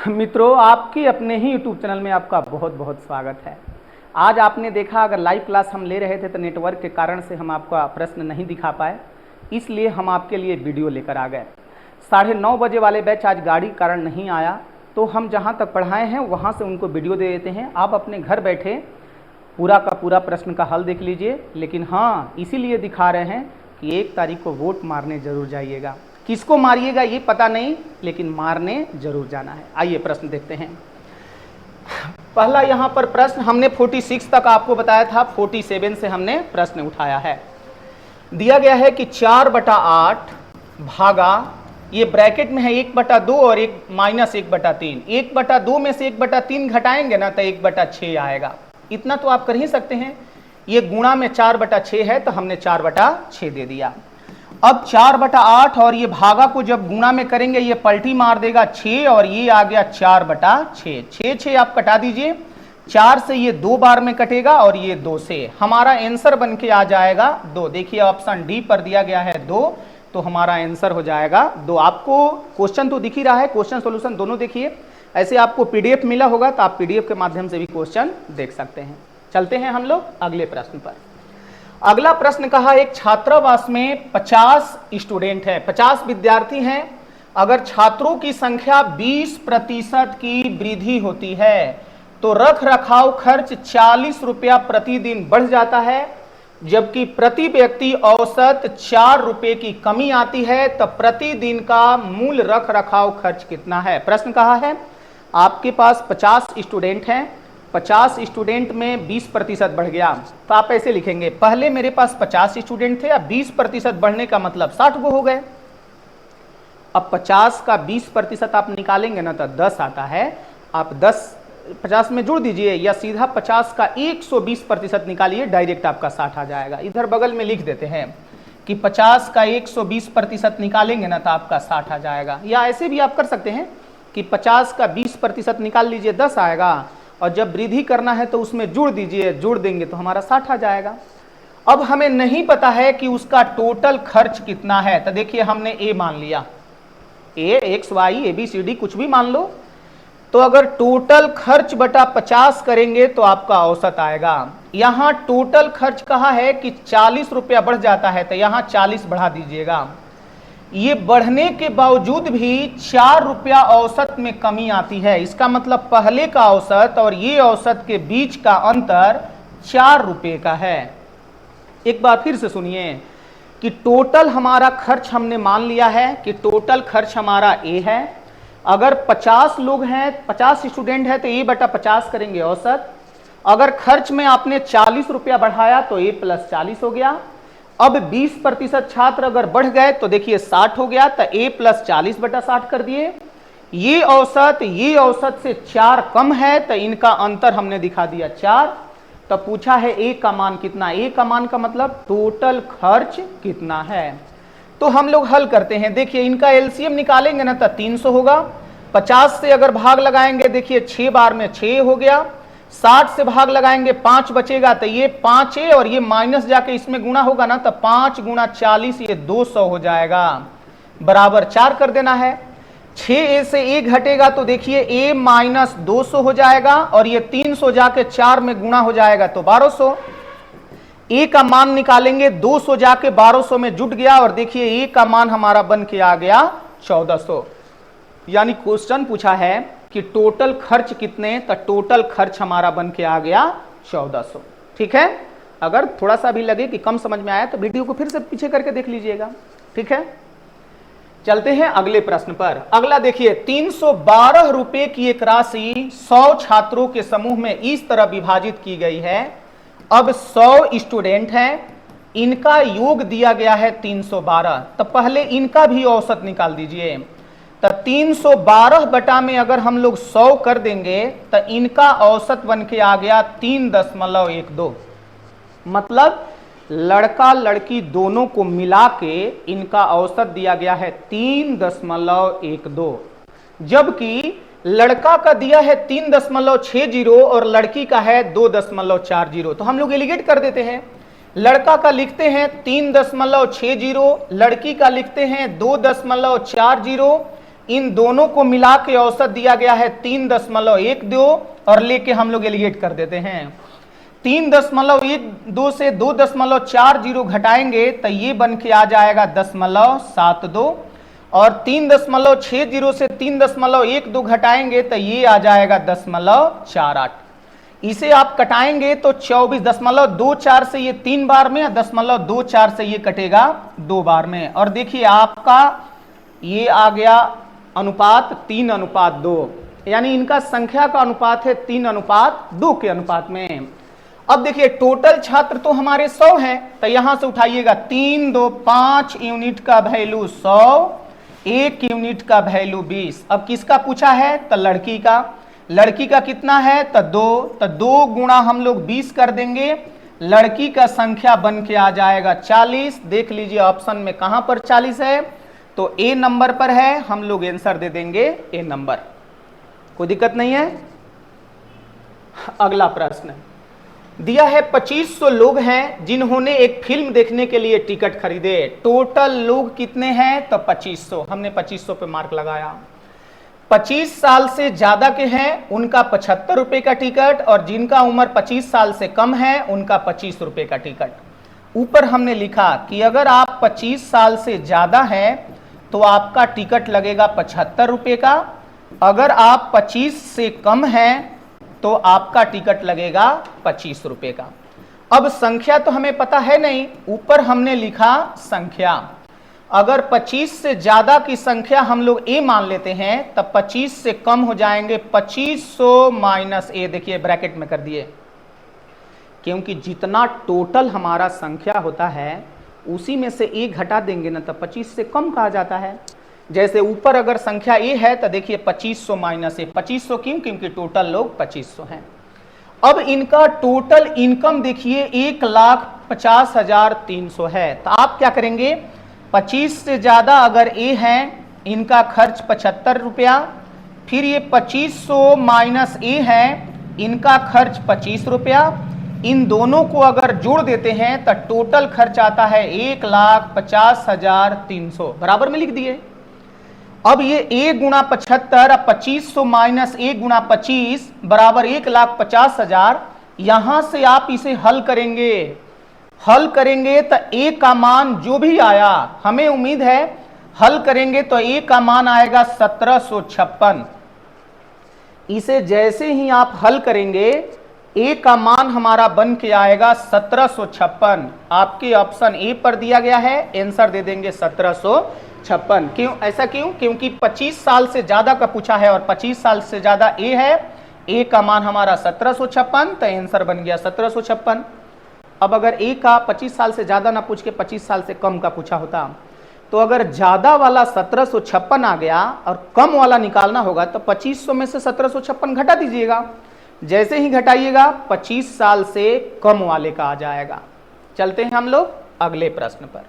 मित्रों, आपके अपने ही YouTube चैनल में आपका बहुत बहुत स्वागत है। आज आपने देखा, अगर लाइव क्लास हम ले रहे थे तो नेटवर्क के कारण से हम आपका प्रश्न नहीं दिखा पाए, इसलिए हम आपके लिए वीडियो लेकर आ गए। 9:30 बजे वाले बैच आज गाड़ी के कारण नहीं आया, तो हम जहां तक पढ़ाए हैं वहां से उनको वीडियो दे देते हैं। आप अपने घर बैठे पूरा का पूरा प्रश्न का हल देख लीजिए। लेकिन हाँ, इसीलिए दिखा रहे हैं कि 1 तारीख को वोट मारने जरूर जाइएगा। किसको मारिएगा ये पता नहीं, लेकिन मारने जरूर जाना है। आइए प्रश्न देखते हैं। पहला यहाँ पर प्रश्न हमने 46 तक आपको बताया था, 47 से हमने प्रश्न उठाया है। दिया गया है कि 4/8 भागा, ये ब्रैकेट में है 1/2 और एक -1/3। 1/2 में से 1/3 घटाएंगे ना तो 1/6 आएगा। इतना तो आप कर ही सकते हैं। ये गुणा में 4/6 है तो हमने 4/6 दे दिया। अब 4/8 और ये भागा को जब गुणा में करेंगे ये पलटी मार देगा 6 और ये आ गया 4/6। 6 आप कटा दीजिए, 4 से ये 2 बार में कटेगा और ये 2 से हमारा आंसर बन के आ जाएगा 2। देखिए ऑप्शन डी पर दिया गया है 2, तो हमारा आंसर हो जाएगा 2। आपको क्वेश्चन तो दिख ही रहा है, क्वेश्चन सोल्यूशन दोनों देखिए। ऐसे आपको पीडीएफ मिला होगा तो आप पीडीएफ के माध्यम से भी क्वेश्चन देख सकते हैं। चलते हैं हम लोग अगले प्रश्न पर। अगला प्रश्न कहा, एक छात्रावास में 50 स्टूडेंट है, 50 विद्यार्थी हैं। अगर छात्रों की संख्या 20% की वृद्धि होती है तो रख रखाव खर्च 40 रुपया प्रतिदिन बढ़ जाता है, जबकि प्रति व्यक्ति औसत 4 रुपये की कमी आती है, तब प्रतिदिन का मूल रख रखाव खर्च कितना है। प्रश्न कहा है आपके पास 50 स्टूडेंट हैं, 50 स्टूडेंट में 20% बढ़ गया, तो आप ऐसे लिखेंगे, पहले मेरे पास 50 स्टूडेंट थे, अब 20% बढ़ने का मतलब 60 गो हो गए। अब 50 का 20% आप निकालेंगे ना तो 10 आता है। आप 10 50 में जुड़ दीजिए, या सीधा 50 का 120% निकालिए, डायरेक्ट आपका 60 आ जाएगा। इधर बगल में लिख देते हैं कि 50 का 120% निकालेंगे ना तो आपका 60 आ जाएगा। या ऐसे भी आप कर सकते हैं कि 50 का 20% निकाल लीजिए, 10 आएगा, और जब वृद्धि करना है तो उसमें जुड़ दीजिए, जुड़ देंगे तो हमारा 60 आ जाएगा। अब हमें नहीं पता है कि उसका टोटल खर्च कितना है, तो देखिए हमने ए मान लिया, ए एक्स वाई ABCD कुछ भी मान लो। तो अगर टोटल खर्च बटा 50 करेंगे तो आपका औसत आएगा। यहां टोटल खर्च कहा है कि 40 रुपया बढ़ जाता है, तो यहां 40 बढ़ा दीजिएगा। ये बढ़ने के बावजूद भी 4 रुपया औसत में कमी आती है। इसका मतलब पहले का औसत और ये औसत के बीच का अंतर 4 रुपये का है। एक बार फिर से सुनिए कि टोटल हमारा खर्च हमने मान लिया है कि टोटल खर्च हमारा ए है। अगर 50 लोग हैं, 50 स्टूडेंट है तो A/50 करेंगे औसत। अगर खर्च में आपने 40 रुपया बढ़ाया तो A+40 हो गया। अब 20% छात्र अगर बढ़ गए तो देखिए 60 हो गया, तो A+40/60 कर दिए। ये औसत से 4 कम है, तो इनका अंतर हमने दिखा दिया 4। तो पूछा है ए का मान कितना। ए का मान का मतलब टोटल खर्च कितना है। तो हम लोग हल करते हैं। देखिए इनका एलसीएम निकालेंगे ना तो 300 होगा। 50 से अगर भाग लगाएंगे, देखिए 6 बार में 6 हो गया। 60 से भाग लगाएंगे 5 बचेगा, तो ये 5 है और ये माइनस जाके इसमें गुणा होगा ना, तो 5 × 40 ये 200 हो जाएगा, बराबर 4 कर देना है। 6 से ए घटेगा तो देखिए A - 200 हो जाएगा, और ये 300 जाके 4 में गुणा हो जाएगा तो 1200। ए का मान निकालेंगे, 200 जाके 1200 में जुट गया, और देखिए ए का मान हमारा बन के आ गया 1400। यानी क्वेश्चन पूछा है कि टोटल खर्च कितने, तो टोटल खर्च हमारा बन के आ गया 1400। ठीक है, अगर थोड़ा सा भी लगे कि कम समझ में आया तो वीडियो को फिर से पीछे करके देख लीजिएगा। ठीक है, चलते हैं अगले प्रश्न पर। अगला देखिए, 312 रुपए की एक राशि 100 छात्रों के समूह में इस तरह विभाजित की गई है। अब 100 स्टूडेंट हैं, इनका योग दिया गया है 312। तो पहले इनका भी औसत निकाल दीजिए। तो 312 बटा में अगर हम लोग 100 कर देंगे तो इनका औसत बन के आ गया 3.12। मतलब लड़का लड़की दोनों को मिला के इनका औसत दिया गया है 3.12, जबकि लड़का का दिया है 3.60 और लड़की का है 2.40। तो हम लोग एलिगेट कर देते हैं। लड़का का लिखते हैं 3.60, लड़की का लिखते हैं 2.40। इन दोनों को मिला के औसत दिया गया है 3.12 और लेके हम लोग एलिगेट कर देते हैं। 3.12 से 2.40 घटाएंगे तो ये बन के आ जाएगा 0.72 और 3.60 से 3.12 घटाएंगे तो ये आ जाएगा 0.48। इसे आप कटाएंगे तो 24.24 से ये 3 बार में, 0.24 से ये कटेगा 2 बार में। और देखिए आपका ये आ गया अनुपात 3:2, यानी इनका संख्या का अनुपात है 3:2 के अनुपात में। अब देखिए टोटल छात्र तो हमारे 100 हैं, तो यहां से उठाइएगा 3, 2, 5 यूनिट का वैल्यू 100, 1 यूनिट का वैल्यू 20। अब किसका पूछा है? तो लड़की का। लड़की का कितना है? तो 2, तो 2 गुणा हम लोग 20 कर देंगे, लड़की का संख्या बन के आ जाएगा 40। देख लीजिए ऑप्शन में कहां पर 40 है, तो ए नंबर पर है, हम लोग आंसर दे देंगे ए नंबर। कोई दिक्कत नहीं है। अगला प्रश्न दिया है 2500 लोग हैं जिन्होंने एक फिल्म देखने के लिए टिकट खरीदे। टोटल लोग कितने हैं? तो 2500। हमने 2500 पे मार्क लगाया। 25 साल से ज्यादा के हैं उनका 75 रुपए का टिकट, और जिनका उम्र 25 साल से कम है उनका 25 रुपए का टिकट। ऊपर हमने लिखा कि अगर आप 25 साल से ज्यादा हैं तो आपका टिकट लगेगा 75 रुपए का, अगर आप 25 से कम हैं तो आपका टिकट लगेगा 25 रुपए का। अब संख्या तो हमें पता है नहीं, ऊपर हमने लिखा संख्या। अगर 25 से ज्यादा की संख्या हम लोग ए मान लेते हैं तब 25 से कम हो जाएंगे 2500 माइनस ए। देखिए ब्रैकेट में कर दिए, क्योंकि जितना टोटल हमारा संख्या होता है उसी में से ए घटा देंगे ना, तब 25 से कम कहा जाता है। जैसे ऊपर अगर संख्या ए है तो देखिए 2500 माइनस ए। 2500 क्यों? क्योंकि टोटल लोग 2500 हैं। अब इनका टोटल इनकम देखिए 1,50,300 है, तो आप क्या करेंगे? 25 से ज्यादा अगर ए है, इनका खर्च 75 रुपया, फिर ये 2500 माइनस ए है, इनका खर्च 25 रुपया। इन दोनों को अगर जोड़ देते हैं तो टोटल खर्च आता है 1,50,300। बराबर में लिख दिए। अब ये ए गुणा 75, अब 2500 माइनस ए गुणा 25 बराबर 1,50,000। यहां से आप इसे हल करेंगे, तो ए का मान जो भी आया, हमें उम्मीद है हल करेंगे तो ए का मान आएगा 1756। इसे जैसे ही आप हल करेंगे ए का मान हमारा बन के आएगा 1756। आपके ऑप्शन ए पर दिया गया है, आंसर दे देंगे 1756। क्यों? ऐसा क्यों? क्योंकि 25 साल से ज्यादा का पूछा है और 25 साल से ज्यादा ए है, ए का मान हमारा 1756, तो आंसर बन गया 1756। अब अगर ए का 25 साल से ज्यादा ना पूछ के 25 साल से कम का पूछा होता, तो अगर ज्यादा वाला 1756 आ गया और कम वाला निकालना होगा तो 2500 में से 1756 घटा दीजिएगा। जैसे ही घटाइएगा 25 साल से कम वाले का आ जाएगा। चलते हैं हम लोग अगले प्रश्न पर।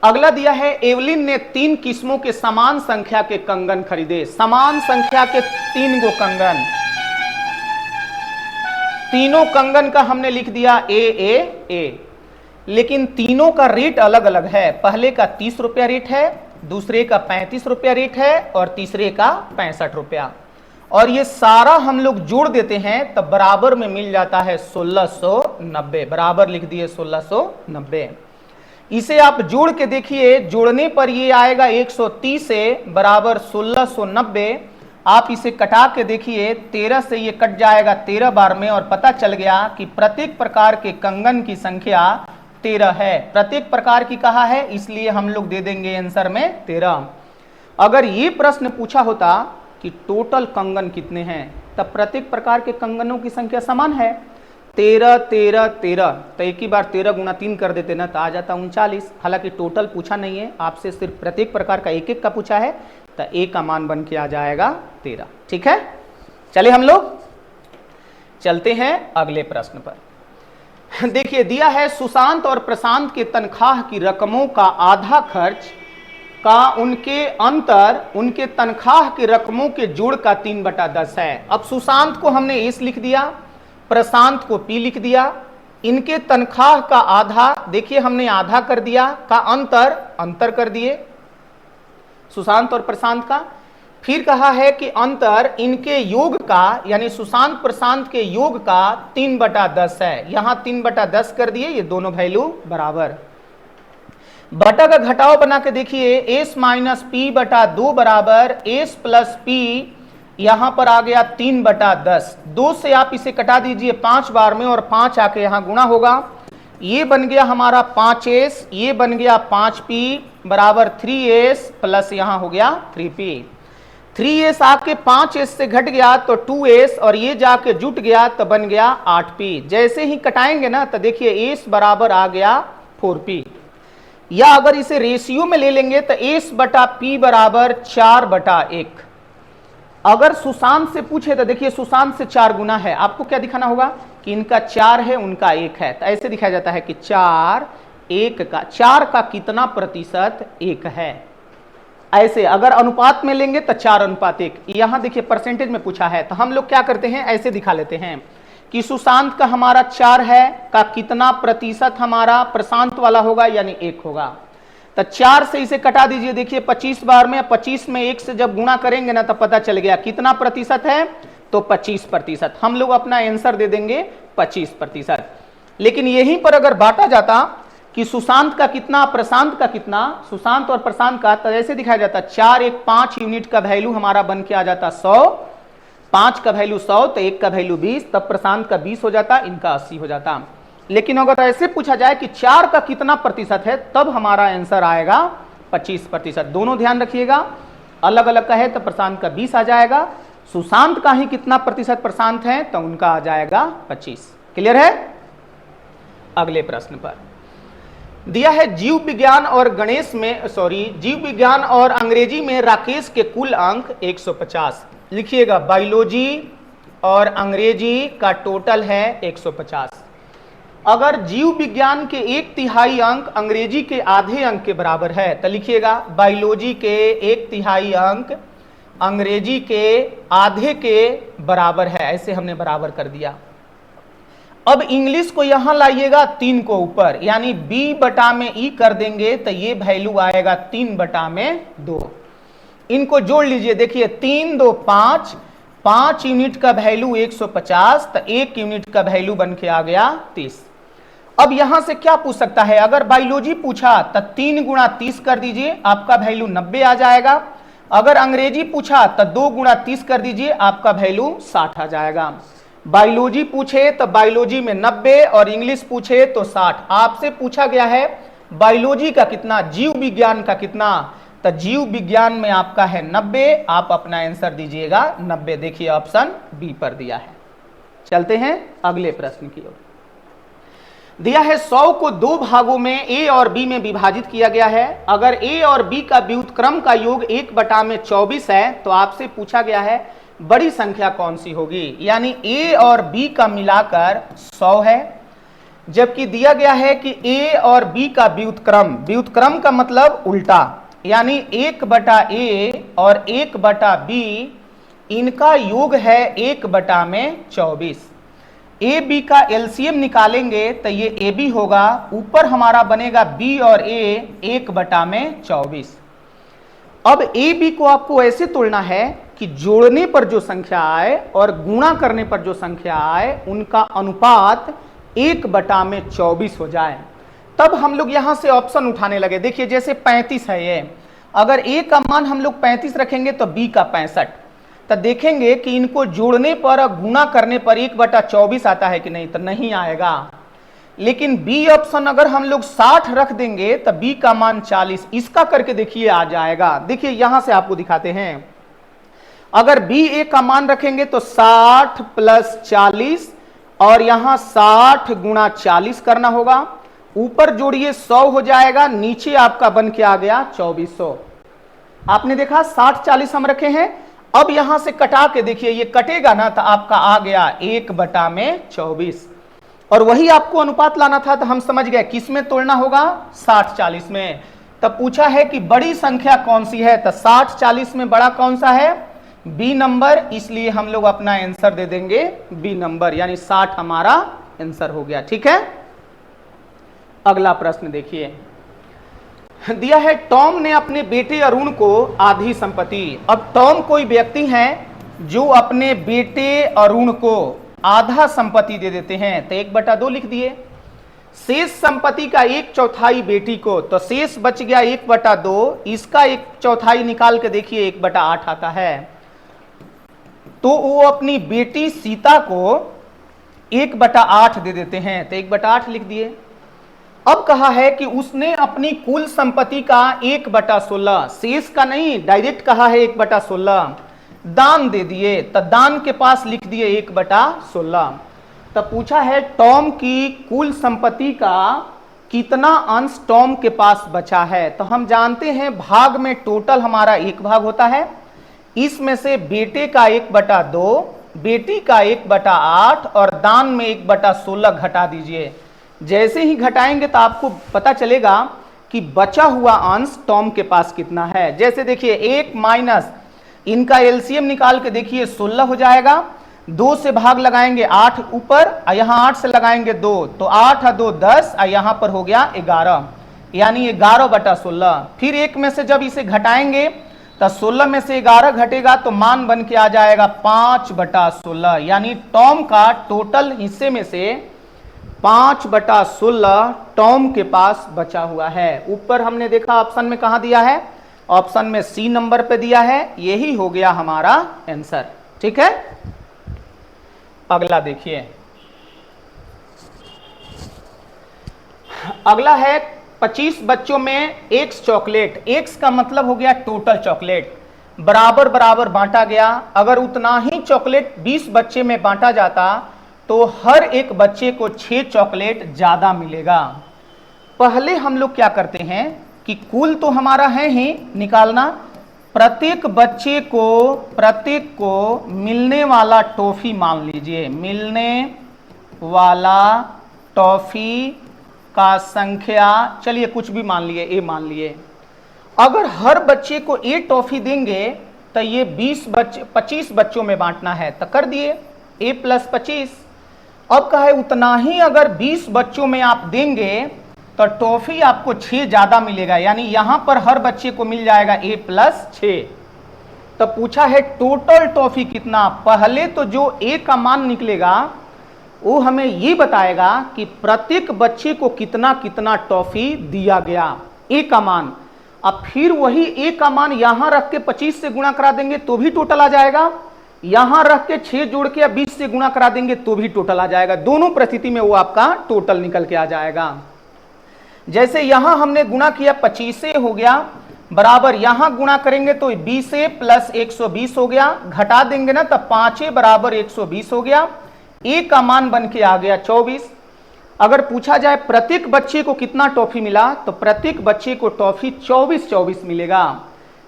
अगला दिया है एवलिन ने 3 किस्मों के समान संख्या के कंगन खरीदे। समान संख्या के 3 गो कंगन, तीनों कंगन का हमने लिख दिया ए, लेकिन तीनों का रेट अलग अलग है। पहले का 30 रुपया रेट है, दूसरे का 35 रुपया रेट है और तीसरे का 65 रुपया। और ये सारा हम लोग जोड़ देते हैं तब बराबर में मिल जाता है 1690। बराबर लिख दिए 1690। इसे आप जोड़ के देखिए, जोड़ने पर ये आएगा 130 से बराबर 1690। आप इसे कटा के देखिए, 13 से ये कट जाएगा 13 बार में, और पता चल गया कि प्रत्येक प्रकार के कंगन की संख्या 13 है। प्रत्येक प्रकार की कहा है, इसलिए हम लोग दे देंगे आंसर में 13। अगर ये प्रश्न पूछा होता कि टोटल कंगन कितने हैं, तब प्रत्येक प्रकार के कंगनों की संख्या समान है, 13 13 13, तो एक ही बार 13 गुना 3 कर देते ना, तो आ जाता 39। हालांकि टोटल पूछा नहीं है, आपसे सिर्फ प्रत्येक प्रकार का एक एक का पूछा है, तो ए का मान बन के आ जाएगा 13। ठीक है, चलिए हम लोग चलते हैं अगले प्रश्न पर। देखिए दिया है सुशांत और प्रशांत के तनख्वाह की रकमों का आधा खर्च का उनके अंतर उनके तनख्वाह की रकमों के जोड़ का 3/10 है। अब सुशांत को हमने एस लिख दिया, प्रशांत को पी लिख दिया। इनके तनख्वाह का आधा, देखिए हमने आधा कर दिया, का अंतर कर दिए। सुशांत और प्रशांत का। फिर कहा है कि अंतर इनके योग का, यानी सुशांत प्रशांत के योग का 3/10 है। यहां 3/10 कर दिए, ये दोनों वैल्यू बराबर। बटा का घटाव बना के देखिए, s माइनस पी बटा 2 बराबर s प्लस पी, यहां पर आ गया 3/10। 2 से आप इसे कटा दीजिए 5 बार में और 5 आके यहां गुणा होगा। ये बन गया हमारा 5s, ये बन गया 5p बराबर 3s प्लस यहां हो गया 3p। 3s आके 5s से घट गया तो 2s और ये जाके जुट गया तो बन गया 8p। जैसे ही कटाएंगे ना तो देखिए s बराबर आ गया 4p। या अगर इसे रेशियो में ले लेंगे तो s बटा p बराबर 4/1। अगर सुशांत से पूछे तो देखिए सुशांत से 4 गुना है, आपको क्या दिखाना होगा कि इनका 4 है उनका 1 है। तो ऐसे दिखाया जाता है कि 4 का कितना प्रतिशत 1 है। ऐसे अगर अनुपात में लेंगे तो 4:1। यहां देखिए परसेंटेज में पूछा है तो हम लोग क्या करते हैं, ऐसे दिखा लेते हैं कि सुशांत का हमारा 4 है का कितना प्रतिशत हमारा प्रशांत वाला होगा, यानी 1 होगा। तो 4 से इसे कटा दीजिए, देखिए 25 बार में, 25 में 1 से जब गुणा करेंगे ना तो पता चल गया कितना प्रतिशत है, तो 25%। हम लोग अपना आंसर दे देंगे 25%। लेकिन यहीं पर अगर बांटा जाता कि सुशांत का कितना प्रशांत का कितना, सुशांत और प्रशांत का, तो ऐसे दिखाया जाता 4 1 5 यूनिट का वैल्यू हमारा बन के आ जाता 100, 5 का वैल्यू 100 तो 1 का वैल्यू 20, तब प्रशांत का 20 हो जाता, इनका 80 हो जाता। लेकिन अगर ऐसे पूछा जाए कि 4 का कितना प्रतिशत है, तब हमारा आंसर आएगा 25%। दोनों ध्यान रखिएगा, अलग अलग का है तो प्रशांत का 20 आ जाएगा, सुशांत का ही कितना प्रतिशत प्रशांत है तो उनका आ जाएगा 25। क्लियर है। अगले प्रश्न पर दिया है जीव विज्ञान और जीव विज्ञान और अंग्रेजी में राकेश के कुल अंक 150। लिखिएगा बायोलॉजी और अंग्रेजी का टोटल है 150। अगर जीव विज्ञान के 1/3 अंक अंग्रेजी के आधे अंक के बराबर है तो लिखिएगा बायोलॉजी के 1/3 अंक अंग्रेजी के आधे के बराबर है। ऐसे हमने बराबर कर दिया। अब इंग्लिश को यहां लाइएगा 3 को ऊपर, यानी b/e कर देंगे तो ये वैल्यू आएगा 3/2। इनको जोड़ लीजिए, देखिए 3 2 5 यूनिट का वैल्यू 150 तो 1 यूनिट का वैल्यू बन के आ गया 30। अब यहां से क्या पूछ सकता है, अगर बायोलॉजी पूछा तो 3 गुणा 30 कर दीजिए, आपका वैल्यू 90 आ जाएगा। अगर अंग्रेजी पूछा तो 2 गुणा 30 कर दीजिए, आपका वैल्यू 60 आ जाएगा। बायोलॉजी पूछे तो बायोलॉजी में 90 और इंग्लिश पूछे तो 60। आपसे पूछा गया है बायोलॉजी का कितना, जीव विज्ञान का कितना, तो जीव विज्ञान में आपका है 90। आप अपना आंसर दीजिएगा 90। देखिए ऑप्शन बी पर दिया है। चलते हैं अगले प्रश्न की ओर। दिया है 100 को 2 भागों में ए और बी में विभाजित किया गया है। अगर ए और बी का व्युत्क्रम का योग 1/24 है तो आपसे पूछा गया है बड़ी संख्या कौन सी होगी, यानी ए और बी का मिलाकर 100 है। जबकि दिया गया है कि ए और बी का व्युत्क्रम का मतलब उल्टा, यानी 1/a और 1/b इनका योग है 1/24। ए बी का एलसीएम निकालेंगे तो ये ए बी होगा, ऊपर हमारा बनेगा बी और ए 1/24। अब ए बी को आपको ऐसे तोड़ना है कि जोड़ने पर जो संख्या आए और गुणा करने पर जो संख्या आए उनका अनुपात 1/24 हो जाए। तब हम लोग यहां से ऑप्शन उठाने लगे। देखिए जैसे 35 है ये, अगर ए का मान हम लोग 35 रखेंगे तो बी का 65, तो देखेंगे कि इनको जोड़ने पर गुणा करने पर 1/24 आता है कि नहीं, तो नहीं आएगा। लेकिन बी ऑप्शन अगर हम लोग 60 रख देंगे तो बी का मान 40, इसका करके देखिए आ जाएगा। देखिए यहां से आपको दिखाते हैं, अगर बी ए का मान रखेंगे तो 60 + 40 और यहां 60 × 40 करना होगा, ऊपर जोड़िए 100 हो जाएगा, नीचे आपका बन के आ गया 2400। आपने देखा 60 40 हम रखे हैं। अब यहां से कटा के देखिए, ये कटेगा ना तो आपका आ गया 1/24, और वही आपको अनुपात लाना था। तो हम समझ गए किस में तोड़ना होगा, 60 40 में। तब पूछा है कि बड़ी संख्या कौन सी है, तो 60 40 में बड़ा कौन सा है, बी नंबर, इसलिए हम लोग अपना आंसर दे देंगे बी नंबर, यानी 60 हमारा आंसर हो गया। ठीक है। अगला प्रश्न देखिए, दिया है टॉम ने अपने बेटे अरुण को आधी संपत्ति। अब टॉम कोई व्यक्ति है जो अपने बेटे अरुण को आधा संपत्ति दे देते हैं, तो 1/2 लिख दिए। शेष संपत्ति का 1/4 बेटी को, तो शेष बच गया 1/2, इसका 1/4 निकाल के देखिए 1/8 आता है। तो वो अपनी बेटी सीता को 1/8 दे देते हैं, तो 1/8 लिख दिए। अब कहा है कि उसने अपनी कुल संपत्ति का 1/16, शेष का नहीं, डायरेक्ट कहा है 1/16 दान दे दिए, तो दान के पास लिख दिए 1/16। तब पूछा है टॉम की कुल संपत्ति का कितना अंश टॉम के पास बचा है। तो हम जानते हैं भाग में टोटल हमारा 1 भाग होता है, इसमें से बेटे का 1/2, बेटी का 1/8 और दान में 1/16 घटा दीजिए। जैसे ही घटाएंगे तो आपको पता चलेगा कि बचा हुआ अंश टॉम के पास कितना है। जैसे देखिए 1 माइनस इनका एलसीएम निकाल के देखिए 16 हो जाएगा, 2 से भाग लगाएंगे 8 ऊपर, यहाँ 8 से लगाएंगे 2, तो 8 और 2 10, और यहाँ पर हो गया 11, यानी 11/16। फिर 1 में से जब इसे घटाएंगे तो 16 में से 11 घटेगा तो मान बन के आ जाएगा 5/16, यानी टॉम का टोटल हिस्से में से 5/16 टॉम के पास बचा हुआ है। ऊपर हमने देखा ऑप्शन में कहा दिया है, ऑप्शन में सी नंबर पे दिया है, यही हो गया हमारा आंसर। ठीक है, अगला देखिए। अगला है 25 बच्चों में एक्स चॉकलेट, एक्स का मतलब हो गया टोटल चॉकलेट, बराबर बराबर बांटा गया। अगर उतना ही चॉकलेट 20 बच्चे में बांटा जाता तो हर एक बच्चे को 6 चॉकलेट ज्यादा मिलेगा। पहले हम लोग क्या करते हैं कि कुल तो हमारा है ही निकालना, प्रत्येक बच्चे को मिलने वाला टॉफी मान लीजिए, मिलने वाला टॉफी का संख्या, चलिए कुछ भी मान लिए, ए मान लिए। अगर हर बच्चे को ए टॉफी देंगे तो ये 25 बच्चों में बांटना है, तो कर दिए a + 25। अब कहा है उतना ही अगर 20 बच्चों में आप देंगे तो टॉफी आपको 6 ज्यादा मिलेगा, यानी यहां पर हर बच्चे को मिल जाएगा a + 6। तो पूछा है टोटल टॉफी कितना। पहले तो जो a का मान निकलेगा वो हमें ये बताएगा कि प्रत्येक बच्चे को कितना कितना टॉफी दिया गया, a का मान। अब फिर वही a का मान यहां रख के 25 से गुणा करा देंगे तो भी टोटल आ जाएगा, यहां रख के 6 जोड़ के या 20 से गुणा करा देंगे तो भी टोटल आ जाएगा। दोनों परिस्थिति में वो आपका टोटल निकल के आ जाएगा। जैसे यहां हमने गुणा किया 25 से हो गया, बराबर यहां गुणा करेंगे तो 20 + 120 हो गया, घटा देंगे ना तो 5 = 120 हो गया, a का मान बन के आ गया 24। अगर पूछा जाए प्रत्येक बच्चे को कितना टॉफी मिला तो प्रत्येक बच्चे को टॉफी 24 मिलेगा।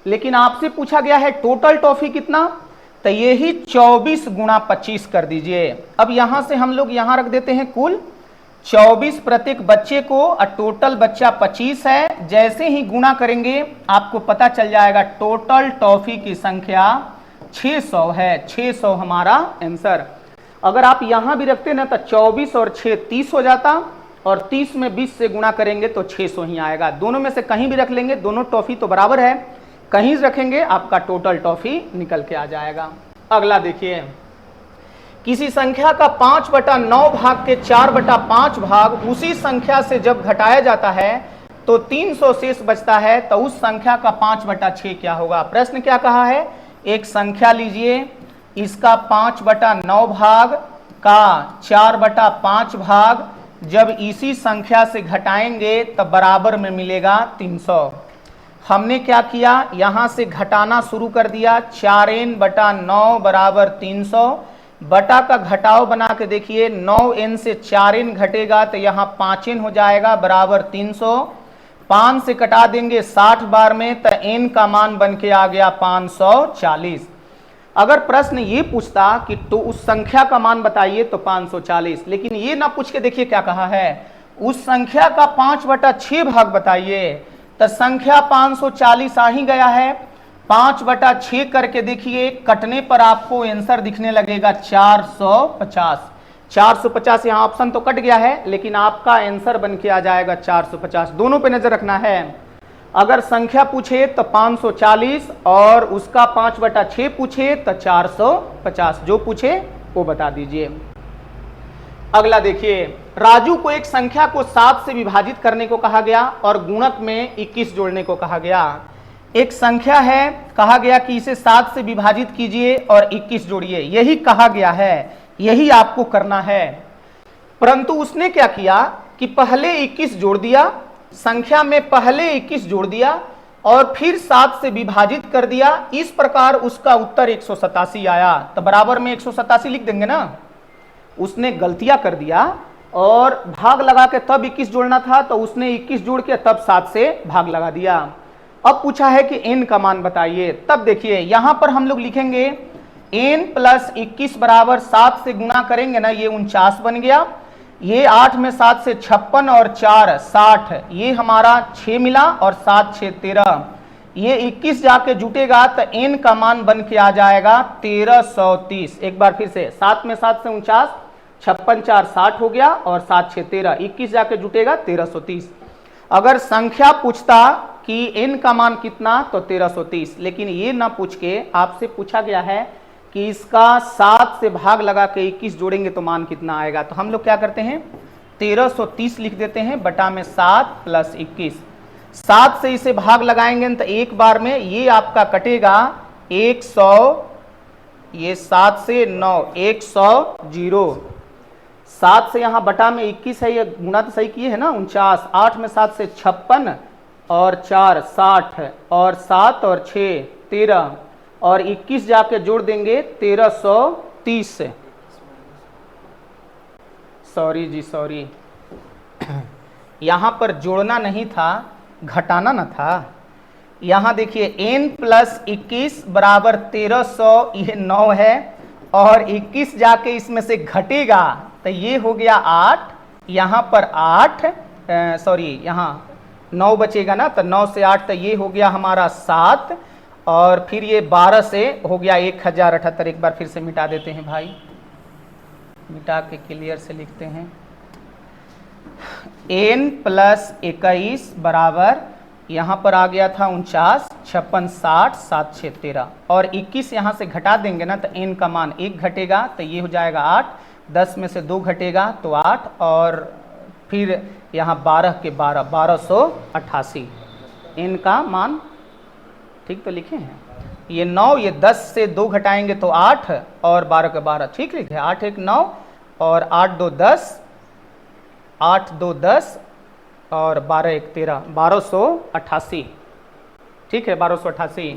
लेकिन आपसे पूछा गया है टोटल टॉफी कितना, तो ये ही 24 × 25 कर दीजिए। अब यहां से हम लोग यहां रख देते हैं कुल 24 प्रत्येक बच्चे को, और टोटल बच्चा 25 है। जैसे ही गुणा करेंगे आपको पता चल जाएगा टोटल टॉफी की संख्या 600 है। 600 हमारा आंसर। अगर आप यहां भी रखते ना तो 24 और 6 30 हो जाता, और 30 में 20 से गुणा करेंगे तो 600 ही आएगा। दोनों में से कहीं भी रख लेंगे, दोनों टॉफी तो बराबर है, कहीं रखेंगे आपका टोटल टॉफी निकल के आ जाएगा। अगला देखिए, किसी संख्या का 5/9 भाग के 4/5 भाग उसी संख्या से जब घटाया जाता है तो 300 शेष बचता है, तो उस संख्या का 5/6 क्या होगा। प्रश्न क्या कहा है, एक संख्या लीजिए, इसका 5/9 भाग का 4/5 भाग जब इसी संख्या से घटाएंगे तब बराबर में मिलेगा 300। हमने क्या किया, यहां से घटाना शुरू कर दिया, 4n/9 = 300, बटा का घटाव बना के देखिए, 9n से 4n घटेगा तो यहाँ 5n हो जाएगा बराबर 300। 5 से कटा देंगे 60 बार में तो n का मान बन के आ गया 540। अगर प्रश्न ये पूछता कि तो उस संख्या का मान बताइए तो 540, लेकिन ये ना पूछ के देखिए क्या कहा है, उस संख्या का 5/6 भाग बताइए, तो संख्या 540 आ ही गया है। 5/6 करके देखिए, कटने पर आपको आंसर दिखने लगेगा 450। 450 यहाँ ऑप्शन तो कट गया है, लेकिन आपका आंसर बन के आ जाएगा 450। दोनों पे नजर रखना है। अगर संख्या पूछे तो 540 और उसका 5/6 पूछे तो 450, जो पूछे वो बता दीजिए। अगला देखिए, राजू को एक संख्या को 7 से विभाजित करने को कहा गया और गुणक में 21 जोड़ने को कहा गया। एक संख्या है, कहा गया कि इसे 7 से विभाजित कीजिए और 21 जोड़िए, यही कहा गया है, यही आपको करना है। परंतु उसने क्या किया कि पहले 21 जोड़ दिया, संख्या में पहले 21 जोड़ दिया और फिर 7 से विभाजित कर दिया। इस प्रकार उसका उत्तर 187 आया। तो बराबर में 187 लिख देंगे ना। उसने गलतियां कर दिया और भाग लगा के तब 21 जोड़ना था, तो उसने 21 जोड़ के तब 7 से भाग लगा दिया। अब पूछा है कि n का मान बताइए। तब देखिए यहां पर हम लोग लिखेंगे n + 21 बराबर 7 से गुणा करेंगे ना, ये 49 बन गया। ये 8 में 7 से 56 और 4 60, ये हमारा 6 मिला और 7 6 13। ये 21 जाके जुटेगा तो n का मान बन के आ जाएगा 1330। एक बार फिर से, 7 में 7 से 49, 56 4 60 हो गया और 7 6 13, 21 जाके जुटेगा 1330। अगर संख्या पूछता कि n का मान कितना तो 1330, लेकिन ये ना पूछ के आपसे पूछा गया है कि इसका 7 से भाग लगा के 21 जोड़ेंगे तो मान कितना आएगा। तो हम लोग क्या करते हैं, 1330 लिख देते हैं, बटा में 7 + 21। 7 से इसे भाग लगाएंगे तो एक बार में ये आपका कटेगा 100, ये 7 से 9 100, 7 से यहाँ बटा में 21 है, ये गुणा तो सही किए है ना 49, 8 में 7 से 56 और 4 60 और 7 और 6 13 और 21 जाके जोड़ देंगे 1330। सॉरी यहां पर जोड़ना नहीं था, घटाना ना था। यहां देखिए n + 21 बराबर 1300, ये 9 है और 21 जाके इसमें से घटेगा तो ये हो गया 8, यहां पर 8 यहां 9 बचेगा ना, तो 9 से 8 तो ये हो गया हमारा 7 और फिर ये 12 से हो गया 1078। एक बार फिर से मिटा देते हैं भाई, मिटा के क्लियर से लिखते हैं। n + 21 बराबर यहाँ पर आ गया था 49, 56 60 7 6 13 और 21 यहाँ से घटा देंगे ना तो n का मान 1 घटेगा तो ये हो जाएगा 8, 10 में से 2 घटेगा तो 8 और फिर यहाँ 12 के 12 1288 n का मान। ठीक तो लिखे हैं, ये 9, ये 10 से 2 घटाएंगे तो 8 और 12 के 12, ठीक लिखे, 8 1 9 और 8 2 10, 8 2 10 और 12 1 13, 1288। ठीक है, 1288।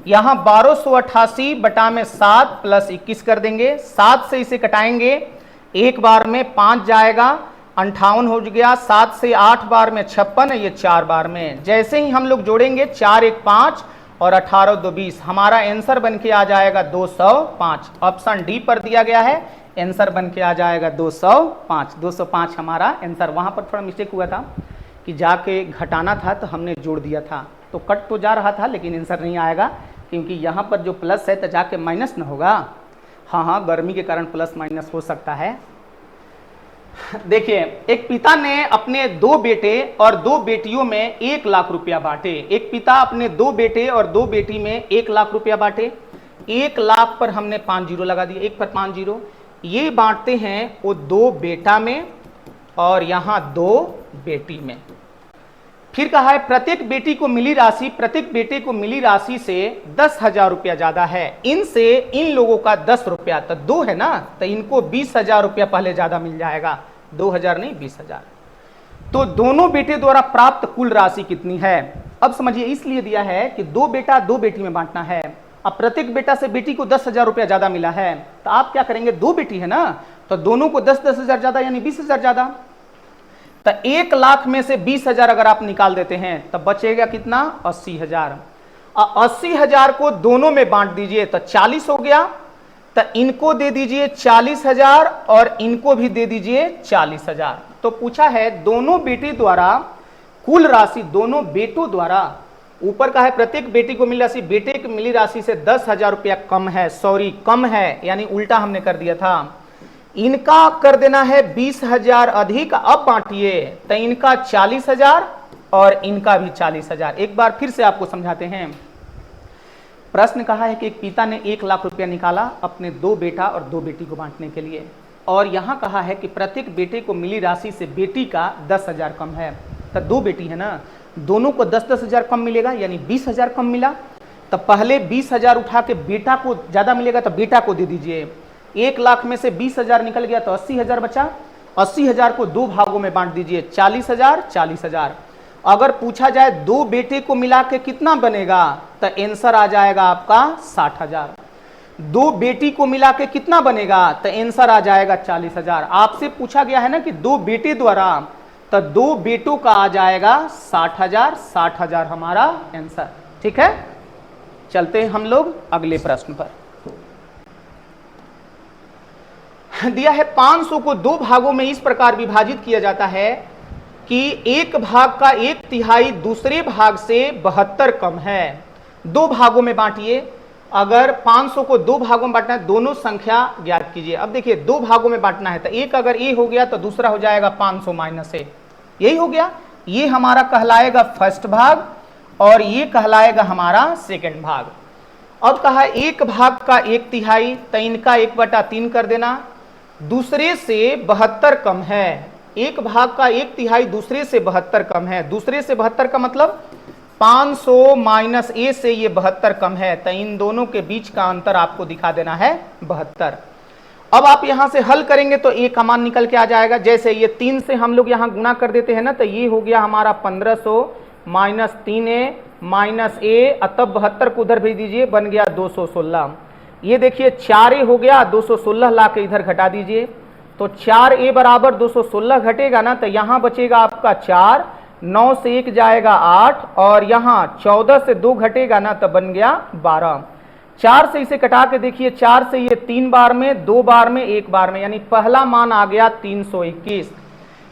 यहाँ 1288 बटा में 7 + 21 कर देंगे। 7 से इसे कटाएंगे, एक बार में 5 जाएगा, 58 हो गया। 7 से 8 बार में 56, ये 4 बार में। जैसे ही हम लोग जोड़ेंगे 4 1 5 और 18 2 20, हमारा आंसर बन के आ जाएगा 205। ऑप्शन डी पर दिया गया है, आंसर बन के आ जाएगा 205। 205 हमारा आंसर। वहां पर थोड़ा मिस्टेक हुआ था कि जाके घटाना था तो हमने जोड़ दिया था, तो कट तो जा रहा था लेकिन आंसर नहीं आएगा, क्योंकि यहाँ पर जो प्लस है तो जाके माइनस न होगा। हाँ, गर्मी के कारण प्लस माइनस हो सकता है। देखिए, एक पिता ने अपने 2 बेटे और 2 बेटियों में 1 लाख रुपया बांटे। एक पिता अपने 2 बेटे और 2 बेटी में 1 लाख रुपया बांटे। 1 लाख पर हमने 5 जीरो लगा दिए, 1 पर 5 जीरो। ये बांटते हैं वो 2 बेटा में और यहाँ 2 बेटी में। फिर कहा है प्रत्येक बेटी को मिली राशि, प्रत्येक बेटे को मिली राशि से 10,000 रुपया ज्यादा है। इनसे इन लोगों का 10 रुपया, तो 2 है ना, तो इनको 20,000 रुपया पहले ज्यादा मिल जाएगा, 2,000 नहीं 20,000। तो दोनों बेटे द्वारा प्राप्त कुल राशि कितनी है। अब समझिए, इसलिए दिया है कि 2 बेटा 2 बेटी में बांटना है। अब प्रत्येक बेटा से बेटी को 10,000 रुपया ज्यादा मिला है, तो आप क्या करेंगे, 2 बेटी है ना, तो दोनों को 10,000 ज्यादा यानी 20,000 ज्यादा। तो 1 लाख में से 20,000 अगर आप निकाल देते हैं तब बचेगा कितना, 80,000। 80,000 को दोनों में बांट दीजिए तो 40 हो गया, तो इनको दे दीजिए 40,000 और इनको भी दे दीजिए 40,000। तो पूछा है दोनों बेटी द्वारा कुल राशि, दोनों बेटों द्वारा, ऊपर का है प्रत्येक बेटी को मिली राशि, बेटे की मिली राशि से 10,000 रुपया कम है, कम है, यानी उल्टा हमने कर दिया था। इनका कर देना है 20,000 अधिक। अब बांटिए तो इनका 40,000 और इनका भी 40,000। एक बार फिर से आपको समझाते हैं। प्रश्न कहा है कि एक पिता ने 1 लाख रुपया निकाला अपने 2 बेटा और 2 बेटी को बांटने के लिए, और यहाँ कहा है कि प्रत्येक बेटे को मिली राशि से बेटी का 10,000 कम है। तो 2 बेटी है ना, दोनों को 10-10 हजार कम मिलेगा, यानी 20,000 कम मिला। तो पहले 20,000 उठा के बेटा को ज़्यादा मिलेगा तो बेटा को दे दीजिए। 1 लाख में से 20,000 निकल गया तो 80,000 बचा। 80,000 को 2 भागों में बांट दीजिए, 40,000 40,000। अगर पूछा जाए 2 बेटे को मिला के कितना बनेगा, तो आंसर आ जाएगा आपका 60,000। 2 बेटी को मिला के कितना बनेगा, तो आंसर आ जाएगा 40,000। आपसे पूछा गया है ना कि 2 बेटे द्वारा, तो 2 बेटों का आ जाएगा 60,000। 60,000 हमारा आंसर। ठीक है, चलते हैं हम लोग अगले प्रश्न पर। दिया है 500 को 2 भागों में इस प्रकार विभाजित किया जाता है कि एक भाग का 1/3 दूसरे भाग से 72 कम है। 2 भागों में बांटिए। अगर 500 को 2 भागों में बांटना है, दोनों संख्या ज्ञात कीजिए। अब देखिए 2 भागों में बांटना है तो एक अगर ए हो गया तो दूसरा हो जाएगा 500 माइनस ए, यही हो गया। ये हमारा कहलाएगा फर्स्ट भाग और ये कहलाएगा हमारा सेकंड भाग। अब कहा एक भाग का 1/3, तो इनका 1/3 कर देना। दूसरे से 72 कम है। एक भाग का 1/3 दूसरे से 72 कम है। दूसरे से 72 का मतलब 500 माइनस ए से ये 72 कम है, तो इन दोनों के बीच का अंतर आपको दिखा देना है 72। अब आप यहां से हल करेंगे तो ए का मान निकल के आ जाएगा। जैसे ये 3 से हम लोग यहां गुणा कर देते हैं ना, तो ये हो गया हमारा 1500 माइनस 3a माइनस ए, तब 72 को उधर भेज दीजिए, बन गया 216। ये देखिए 4a हो गया, 216 ला के इधर घटा दीजिए, तो 4a बराबर 216 घटेगा ना, तो यहां बचेगा आपका 4, 9 से 1 जाएगा 8, और यहां 14 से 2 घटेगा ना, तो बन गया 12। 4 से इसे कटा के देखिए, 4 से ये 3 बार में, 2 बार में, 1 बार में, यानी पहला मान आ गया 321।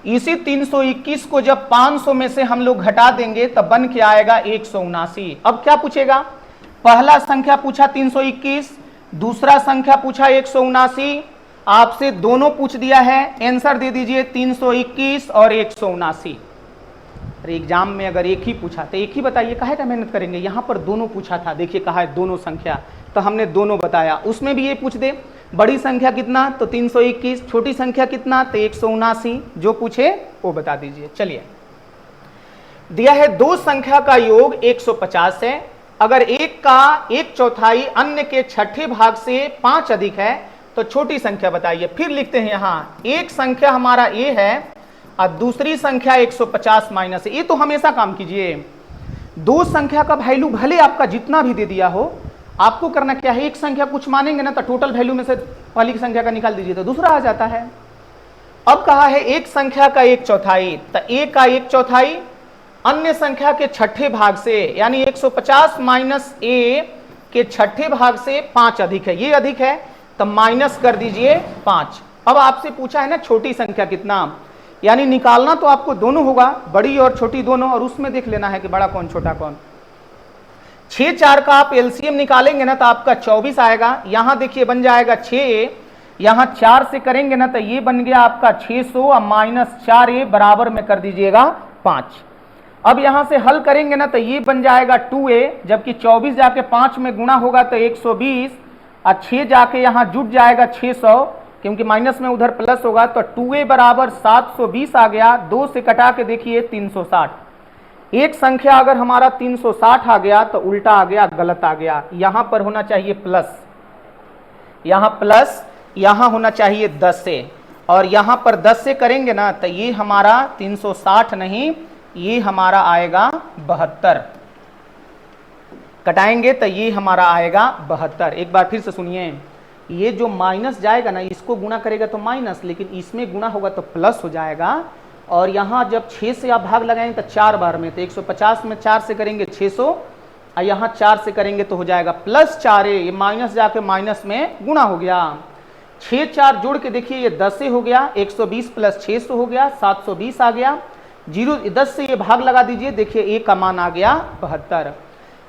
इसी 321 को जब 500 में से हम लोग घटा देंगे तब बन के आएगा 179। अब क्या पूछेगा, पहला संख्या पूछा 321, दूसरा संख्या पूछा 179। आपसे दोनों पूछ दिया है, आंसर दे दीजिए 321 और 179। अरे एग्जाम में अगर एक ही पूछा तो एक ही बताइए, काहे का मेहनत करेंगे। यहां पर दोनों पूछा था, देखिए कहा है दोनों संख्या, तो हमने दोनों बताया। उसमें भी ये पूछ दे बड़ी संख्या कितना, तो 321, छोटी संख्या कितना, तो 179, जो पूछे वो बता दीजिए। चलिए, दिया है 2 संख्या का योग 150 है। अगर एक का 1/4 अन्य के छठे भाग से 5 अधिक है तो छोटी संख्या बताइए। फिर लिखते हैं यहां, एक संख्या हमारा ए है और दूसरी संख्या 150 माइनस। ये तो हमेशा काम कीजिए, 2 संख्या का वैल्यू भले आपका जितना भी दे दिया हो, आपको करना क्या है, एक संख्या कुछ मानेंगे ना, तो टोटल वैल्यू में से पहली की संख्या का निकाल दीजिए तो दूसरा आ जाता है। अब कहा है एक संख्या का 1/4, तो ए का 1/4 अन्य संख्या के छठे भाग से, यानी 150 माइनस ए के छठे भाग से 5 अधिक है, ये अधिक है तो माइनस कर दीजिए 5। अब आपसे पूछा है ना छोटी संख्या कितना, यानी निकालना तो आपको दोनों होगा, बड़ी और छोटी दोनों, और उसमें देख लेना है कि बड़ा कौन छोटा कौन। 6-4 का आप एलसीएम निकालेंगे ना तो आपका 24 आएगा। यहां देखिए बन जाएगा 6a, यहां 4 से करेंगे ना तो ये बन गया आपका 600 और माइनस 4a बराबर में कर दीजिएगा 5। अब यहां से हल करेंगे ना तो ये बन जाएगा 2a, जबकि 24 जाके 5 में गुणा होगा तो 120, और 6 जाके यहां जुट जाएगा 600, क्योंकि माइनस में उधर प्लस होगा, तो 2a बराबर 720 आ गया। 2 से कटा के देखिए 360। एक संख्या अगर हमारा 360 आ गया तो उल्टा आ गया, गलत आ गया। यहां पर होना चाहिए प्लस, यहां प्लस, यहां होना चाहिए 10 से, और यहां पर 10 से करेंगे ना तो ये हमारा 360 नहीं, ये हमारा आएगा 72। कटाएंगे तो ये हमारा आएगा 72। एक बार फिर से सुनिए, ये जो माइनस जाएगा ना, इसको गुणा करेगा तो माइनस, लेकिन इसमें गुणा होगा तो प्लस हो जाएगा। और यहाँ जब 6 से आप भाग लगाएंगे तो 4 बार में, तो 150 में 4 से करेंगे 600, और यहाँ 4 से करेंगे तो हो जाएगा प्लस 4a, ये माइनस जाके माइनस में गुणा हो गया। 6-4 जोड़ के देखिए ये 10 से हो गया, 120 प्लस 600 हो गया, 720 आ गया। 10 से ये भाग लगा दीजिए, देखिए a का मान आ गया 72।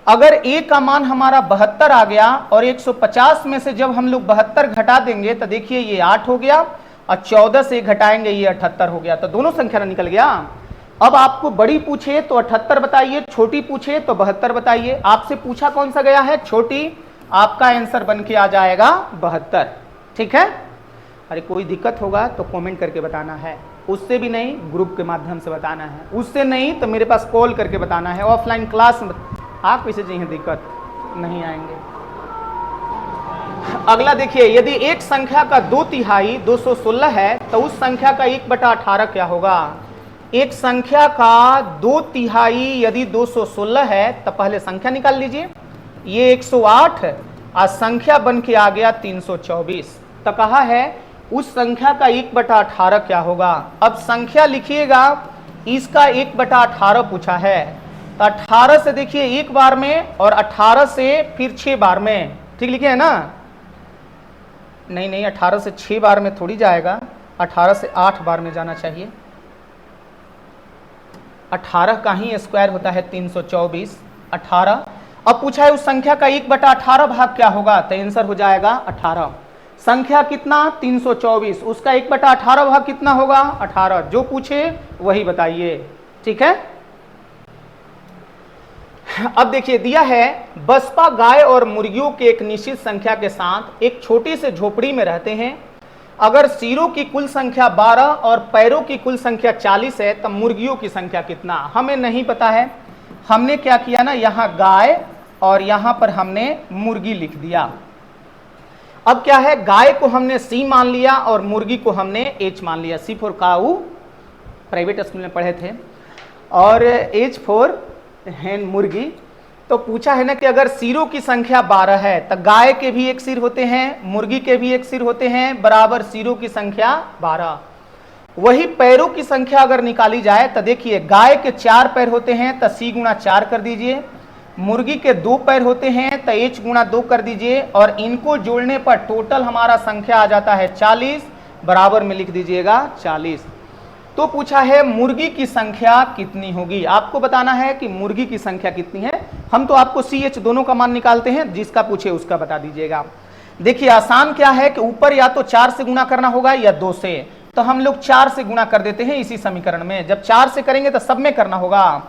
अगर a का मान हमारा 72 आ गया और 150 में से जब हम लोग 72 घटा देंगे तो देखिए ये 8 हो गया, और 14 से घटाएंगे ये 78 हो गया, तो दोनों संख्या निकल गया। अब आपको बड़ी पूछे तो 78 बताइए, छोटी पूछे तो 72 बताइए। आपसे पूछा कौन सा गया है? छोटी। आपका आंसर बन के आ जाएगा 72। ठीक है। अरे कोई दिक्कत होगा तो कमेंट करके बताना है, उससे भी नहीं ग्रुप के माध्यम से बताना है, उससे नहीं तो मेरे पास कॉल करके बताना है। ऑफलाइन क्लास में आप कैसे चाहिए, दिक्कत नहीं आएंगे। अगला देखिए, यदि एक संख्या का 2/3 216 है तो उस संख्या का 1/18 क्या होगा? एक संख्या का 2/3 यदि 216 है तो पहले संख्या निकाल लीजिए। ये 108 और संख्या बन के आ गया 324। तो कहा है उस संख्या का 1/18 क्या होगा? अब संख्या लिखिएगा, इसका 1/18 पूछा है तो 18 से देखिए एक बार में और 18 से फिर 6 बार में। ठीक लिखे है ना? नहीं 18 से 6 बार में थोड़ी जाएगा, 18 से 8 बार में जाना चाहिए। 18 का ही स्क्वायर होता है 324। 18 अब पूछा है उस संख्या का 1/18 भाग क्या होगा? तो आंसर हो जाएगा 18। संख्या कितना? 324, उसका 1/18 भाग कितना होगा? 18। जो पूछे वही बताइए। ठीक है। अब देखिए दिया है, बसपा गाय और मुर्गियों के एक निश्चित संख्या के साथ एक छोटी से झोपड़ी में रहते हैं। अगर सिरों की कुल संख्या 12 और पैरों की कुल संख्या 40 है तो मुर्गियों की संख्या कितना? हमें नहीं पता है। हमने क्या किया ना, यहाँ गाय और यहाँ पर हमने मुर्गी लिख दिया। अब क्या है, गाय को हमने सी मान लिया और मुर्गी को हमने एच मान लिया। सी फॉर काऊ, प्राइवेट स्कूल में पढ़े थे, और एच फॉर हैन, मुर्गी। तो पूछा है ना कि अगर सिरों की संख्या 12 है तो गाय के भी एक सिर होते हैं, मुर्गी के भी एक सिर होते हैं, बराबर सिरों की संख्या 12। वही पैरों की संख्या अगर निकाली जाए तो देखिए, गाय के 4 पैर होते हैं तो सी गुणा 4 कर दीजिए, मुर्गी के 2 पैर होते हैं तो एच गुणा 2 कर दीजिए, और इनको जोड़ने पर टोटल हमारा संख्या आ जाता है 40, बराबर में लिख दीजिएगा 40। तो पूछा है मुर्गी की संख्या कितनी होगी? आपको बताना है कि मुर्गी की संख्या कितनी है। हम तो आपको सी एच दोनों का मान निकालते हैं, जिसका पूछे उसका बता दीजिएगा। देखिए आसान क्या है कि ऊपर या तो 4 से गुणा करना होगा या 2 से, तो हम लोग 4 से गुणा कर देते हैं इसी समीकरण में। जब 4 से करेंगे तो सब में करना होगा।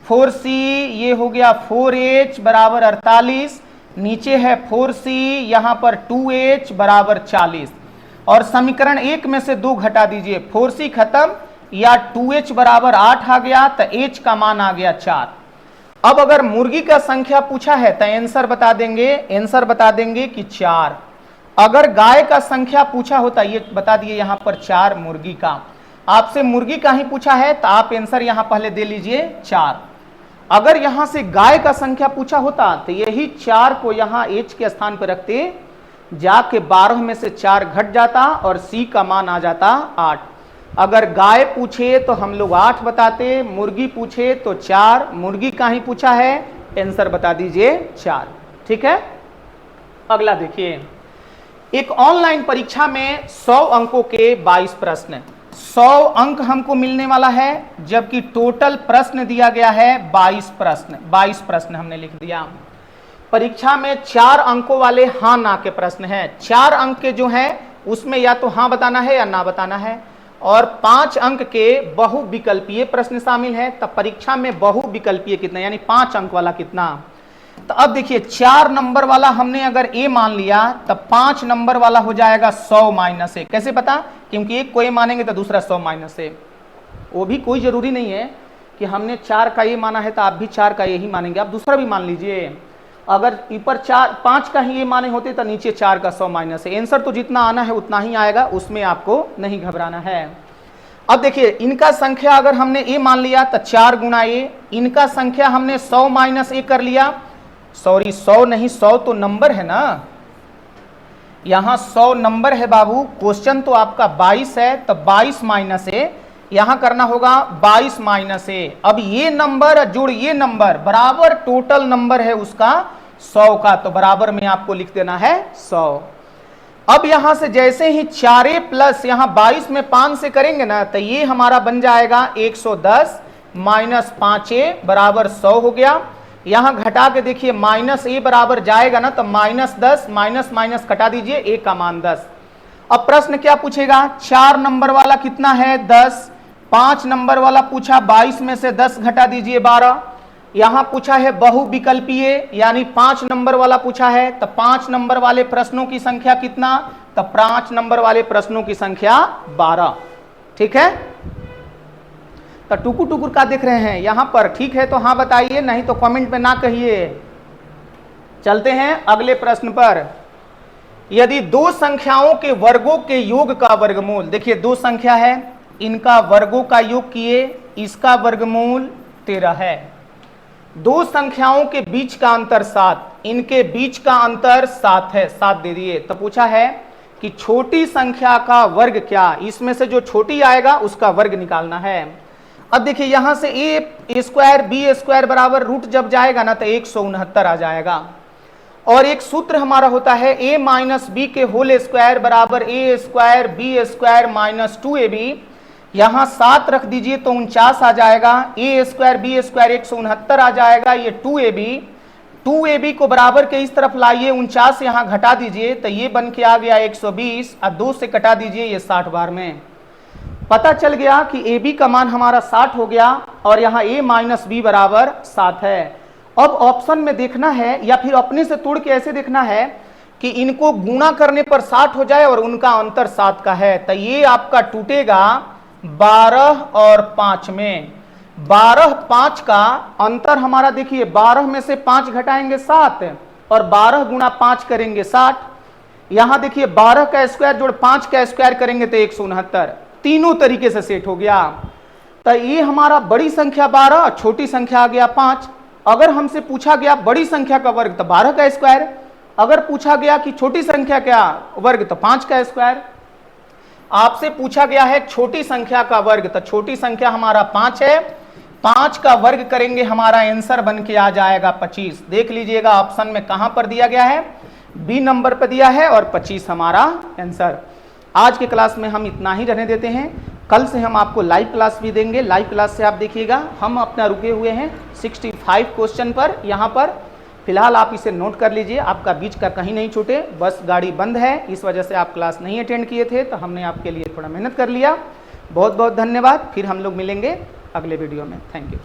4c ये हो गया 4h बराबर 48, नीचे है 4c, यहां पर 2h बराबर 40, और समीकरण 1 में से 2 घटा दीजिए, 4c खत्म, या 2h बराबर 8 आ गया तो h का मान आ गया 4। अब अगर मुर्गी का संख्या पूछा है तो आंसर बता देंगे कि 4। अगर गाय का संख्या पूछा होता, ये बता दिए यहां पर 4 मुर्गी का। आपसे मुर्गी का ही पूछा है तो आप आंसर यहां पहले दे लीजिए 4। अगर यहां से गाय का संख्या पूछा होता तो यही 4 को यहां h के स्थान पर रखते, जाके 12 में से 4 घट जाता और c का मान आ जाता 8। अगर गाय पूछे तो हम लोग 8 बताते, मुर्गी पूछे तो 4, मुर्गी का ही पूछा है, आंसर बता दीजिए 4। ठीक है। अगला देखिए, एक ऑनलाइन परीक्षा में 100 अंकों के 22 प्रश्न, 100 अंक हमको मिलने वाला है, जबकि टोटल प्रश्न दिया गया है 22 प्रश्न हमने लिख दिया। परीक्षा में 4 अंकों वाले हाँ ना के प्रश्न हैं। 4 अंक के जो हैं उसमें या तो हाँ बताना है या ना बताना है, और 5 अंक के बहुविकल्पीय प्रश्न शामिल है। तब परीक्षा में बहुविकल्पीय कितना, यानी 5 अंक वाला कितना? तो अब देखिए 4 नंबर वाला हमने अगर ए मान लिया तब 5 नंबर वाला हो जाएगा 100 माइनस ए। कैसे पता? क्योंकि एक को ए मानेंगे तो दूसरा 100 माइनस ए। वो भी कोई जरूरी नहीं है कि हमने 4 का ए माना है तो आप भी 4 का ए ही मानेंगे, आप दूसरा भी मान लीजिए। अगर ऊपर 5 का ही ए माने होते तो नीचे 4 का 100 माइनस ए। आंसर तो जितना आना है उतना ही आएगा, उसमें आपको नहीं घबराना है। अब देखिए इनका संख्या अगर हमने ए मान लिया तो 4 गुना ए, इनका संख्या हमने 100 माइनस ए कर लिया, सॉरी 100 नहीं, 100 तो नंबर है ना, यहां 100 नंबर है बाबू। क्वेश्चन तो आपका 22 है तो 22 माइनस ए, यहां करना होगा 22 माइनस ए। अब ये नंबर जोड़ ये नंबर बराबर टोटल नंबर है उसका 100 का, तो बराबर में आपको लिख देना है 100। अब यहां से जैसे ही 4a प्लस यहां 22 में 5 से करेंगे ना तो ये हमारा बन जाएगा 110 माइनस 5a बराबर 100 हो गया। यहां घटा के देखिए माइनस ए बराबर जाएगा ना तो माइनस 10, माइनस माइनस कटा दीजिए, ए का मान 10। अब प्रश्न क्या पूछेगा? 4 नंबर वाला कितना है? 10, 5 नंबर वाला पूछा 22 में से 10 घटा दीजिए 12। यहां पूछा है बहुविकल्पीय यानी 5 नंबर वाला पूछा है, तो 5 नंबर वाले प्रश्नों की संख्या कितना, तो 5 नंबर वाले प्रश्नों की संख्या 12। ठीक है, तो टुकुर टुकुर का देख रहे हैं यहां पर, ठीक है तो हाँ बताइए, नहीं तो कमेंट में ना कहिए। चलते हैं अगले प्रश्न पर। यदि दो संख्याओं के वर्गों के योग का वर्गमूल, देखिए दो संख्या है, इनका वर्गों का योग किए, इसका वर्गमूल 13 है। दो संख्याओं के बीच का अंतर 7, इनके बीच का अंतर 7 है, 7 दे दिए। तो पूछा है कि छोटी संख्या का वर्ग क्या, इसमें से जो छोटी आएगा उसका वर्ग निकालना है। अब देखिए यहां से a स्क्वायर बी स्क्वायर बराबर रूट जब जाएगा ना तो 169 आ जाएगा। और एक सूत्र हमारा होता है a माइनस बी के होल स्क्वायर बराबर a square B square minus 2ab। यहां 7 रख दीजिए तो 49 आ जाएगा, a स्क्वायर बी स्क्वायर 169 आ जाएगा, ये 2ab को बराबर के इस तरफ लाइए, 49 यहां घटा दीजिए तो ये बन के आ गया 120, और 2 से कटा दीजिए, ये 60 बार में। पता चल गया कि ab का मान हमारा 60 हो गया और यहाँ a माइनस बी बराबर 7 है। अब ऑप्शन में देखना है या फिर अपने से तोड़ के ऐसे देखना है कि इनको गुणा करने पर 60 हो जाए और उनका अंतर 7 का है, तो ये आपका टूटेगा 12 और 5 में। 12 5 का अंतर हमारा देखिए, 12 में से 5 घटाएंगे 7 और 12 गुणा 5 करेंगे 60। यहां देखिए 12 का स्क्वायर जोड़ 5 का स्क्वायर करेंगे तो 169, तीनों तरीके से सेट हो गया। तो ये हमारा बड़ी संख्या 12, छोटी संख्या आ गया 5। अगर हमसे पूछा गया बड़ी संख्या का वर्ग तो 12 का स्क्वायर, अगर पूछा गया कि छोटी संख्या का वर्ग तो 5 का स्क्वायर। आपसे पूछा गया है छोटी संख्या का वर्ग, तो छोटी संख्या हमारा 5 है, 5 का वर्ग करेंगे, हमारा आंसर बन के आ जाएगा 25। देख लीजिएगा ऑप्शन में कहां पर दिया गया है, बी नंबर पर दिया है और 25 हमारा आंसर। आज के क्लास में हम इतना ही रहने देते हैं, कल से हम आपको लाइव क्लास भी देंगे। लाइव क्लास से आप देखिएगा, हम अपना रुके हुए हैं 65 क्वेश्चन पर। यहाँ पर फिलहाल आप इसे नोट कर लीजिए, आपका बीच का कहीं नहीं छूटे। बस गाड़ी बंद है, इस वजह से आप क्लास नहीं अटेंड किए थे, तो हमने आपके लिए थोड़ा मेहनत कर लिया। बहुत बहुत धन्यवाद, फिर हम लोग मिलेंगे अगले वीडियो में। Thank you.